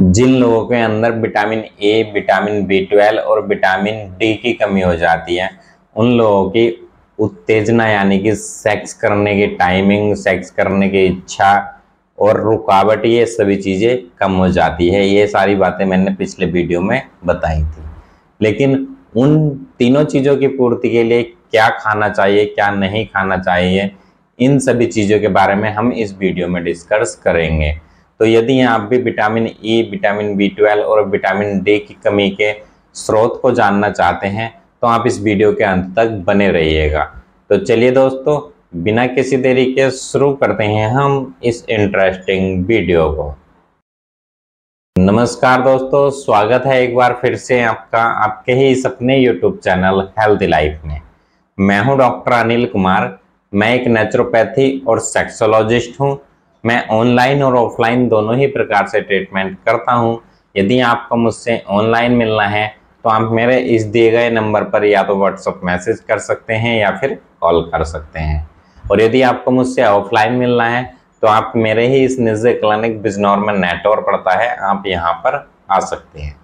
जिन लोगों के अंदर विटामिन ए, विटामिन बी12 और विटामिन डी की कमी हो जाती है, उन लोगों की उत्तेजना यानी कि सेक्स करने की टाइमिंग, सेक्स करने की इच्छा और रुकावट, ये सभी चीज़ें कम हो जाती है। ये सारी बातें मैंने पिछले वीडियो में बताई थी। लेकिन उन तीनों चीज़ों की पूर्ति के लिए क्या खाना चाहिए, क्या नहीं खाना चाहिए, इन सभी चीज़ों के बारे में हम इस वीडियो में डिस्कस करेंगे। तो यदि आप भी विटामिन ई, विटामिन बी12 और विटामिन डी की कमी के स्रोत को जानना चाहते हैं तो आप इस वीडियो के अंत तक बने रहिएगा। तो चलिए दोस्तों, बिना किसी देरी के शुरू करते हैं हम इस इंटरेस्टिंग वीडियो को। नमस्कार दोस्तों, स्वागत है एक बार फिर से आपका आपके ही सपने यूट्यूब चैनल हेल्दी लाइफ में। मैं हूं डॉक्टर अनिल कुमार। मैं एक नेचुरोपैथी और सेक्सोलॉजिस्ट हूं। मैं ऑनलाइन और ऑफलाइन दोनों ही प्रकार से ट्रीटमेंट करता हूं। यदि आपको मुझसे ऑनलाइन मिलना है तो आप मेरे इस दिए गए नंबर पर या तो व्हाट्सएप मैसेज कर सकते हैं या फिर कॉल कर सकते हैं। और यदि आपको मुझसे ऑफलाइन मिलना है तो आप मेरे ही इस निजी क्लिनिक बिजनौर में नेटवर्क पड़ता है, आप यहाँ पर आ सकते हैं।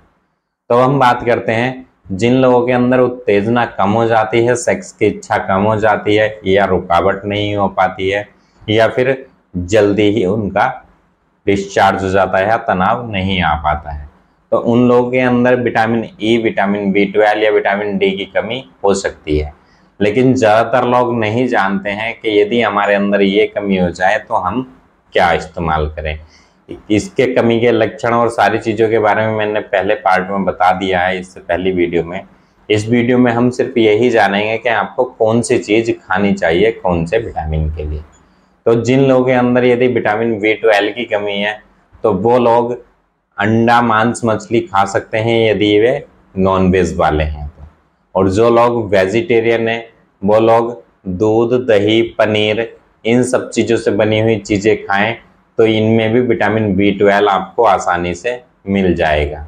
तो हम बात करते हैं जिन लोगों के अंदर उत्तेजना कम हो जाती है, सेक्स की इच्छा कम हो जाती है या रुकावट नहीं हो पाती है या फिर जल्दी ही उनका डिस्चार्ज हो जाता है, तनाव नहीं आ पाता है, तो उन लोगों के अंदर विटामिन ई, विटामिन बी12 या विटामिन डी की कमी हो सकती है। लेकिन ज़्यादातर लोग नहीं जानते हैं कि यदि हमारे अंदर ये कमी हो जाए तो हम क्या इस्तेमाल करें। इसके कमी के लक्षण और सारी चीज़ों के बारे में मैंने पहले पार्ट में बता दिया है, इससे पहली वीडियो में। इस वीडियो में हम सिर्फ यही जानेंगे कि आपको कौन सी चीज़ खानी चाहिए कौन से विटामिन के लिए। तो जिन लोगों के अंदर यदि विटामिन बी12 की कमी है तो वो लोग अंडा, मांस, मछली खा सकते हैं यदि वे नॉनवेज वाले हैं तो। और जो लोग वेजिटेरियन हैं वो लोग दूध, दही, पनीर, इन सब चीज़ों से बनी हुई चीज़ें खाएं तो इनमें भी विटामिन बी12 आपको आसानी से मिल जाएगा।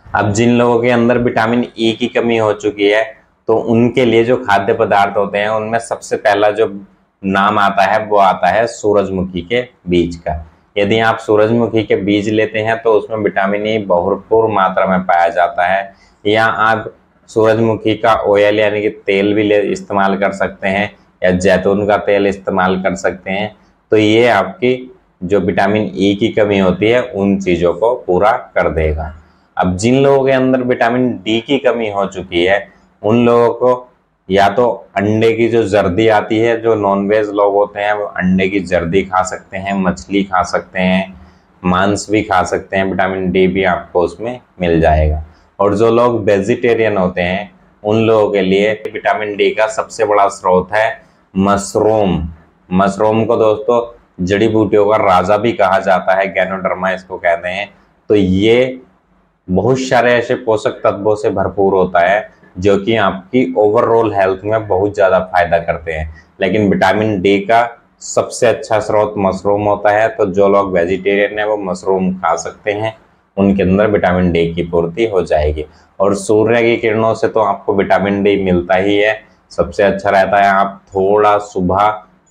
अब जिन लोगों के अंदर विटामिन ई की कमी हो चुकी है तो उनके लिए जो खाद्य पदार्थ होते हैं उनमें सबसे पहला जो नाम आता है वो आता है सूरजमुखी के बीज का। यदि आप सूरजमुखी के बीज लेते हैं तो उसमें विटामिन ई भरपूर मात्रा में पाया जाता है। या आप सूरजमुखी का ऑयल यानी कि तेल भी इस्तेमाल कर सकते हैं या जैतून का तेल इस्तेमाल कर सकते हैं। तो ये आपकी जो विटामिन ई की कमी होती है उन चीज़ों को पूरा कर देगा। अब जिन लोगों के अंदर विटामिन डी की कमी हो चुकी है उन लोगों को या तो अंडे की जो जर्दी आती है, जो नॉनवेज लोग होते हैं वो अंडे की जर्दी खा सकते हैं, मछली खा सकते हैं, मांस भी खा सकते हैं, विटामिन डी भी आपको उसमें मिल जाएगा। और जो लोग वेजिटेरियन होते हैं उन लोगों के लिए विटामिन डी का सबसे बड़ा स्रोत है मशरूम। मशरूम को दोस्तों जड़ी बूटियों का राजा भी कहा जाता है, गैनोडर्मा इसको कहते हैं। तो ये बहुत सारे ऐसे पोषक तत्वों से भरपूर होता है जो कि आपकी ओवरऑल हेल्थ में बहुत ज़्यादा फायदा करते हैं। लेकिन विटामिन डी का सबसे अच्छा स्रोत मशरूम होता है, तो जो लोग वेजिटेरियन है वो मशरूम खा सकते हैं, उनके अंदर विटामिन डी की पूर्ति हो जाएगी। और सूर्य की किरणों से तो आपको विटामिन डी मिलता ही है। सबसे अच्छा रहता है आप थोड़ा सुबह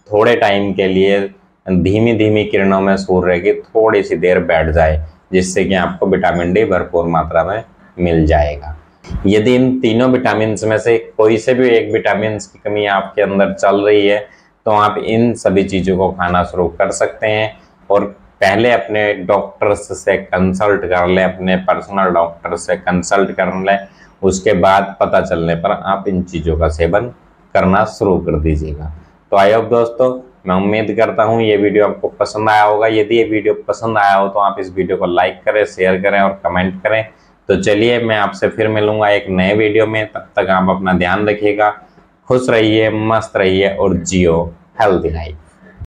थोड़े टाइम के लिए धीमी धीमी किरणों में सूर्य की थोड़ी सी देर बैठ जाए, जिससे कि आपको विटामिन डी भरपूर मात्रा में मिल जाएगा। यदि इन तीनों विटामिन में से कोई से भी एक विटामिन की कमी आपके अंदर चल रही है तो आप इन सभी चीज़ों को खाना शुरू कर सकते हैं। और पहले अपने डॉक्टर से कंसल्ट कर लें, अपने पर्सनल डॉक्टर से कंसल्ट कर लें, उसके बाद पता चलने पर आप इन चीज़ों का सेवन करना शुरू कर दीजिएगा। तो आई होप दोस्तों, मैं उम्मीद करता हूँ ये वीडियो आपको पसंद आया होगा। यदि ये वीडियो पसंद आया हो तो आप इस वीडियो को लाइक करें, शेयर करें और कमेंट करें। तो चलिए मैं आपसे फिर मिलूंगा एक नए वीडियो में। तब तक आप अपना ध्यान रखिएगा, खुश रहिए, मस्त रहिए और जियो हेल्दी लाइफ।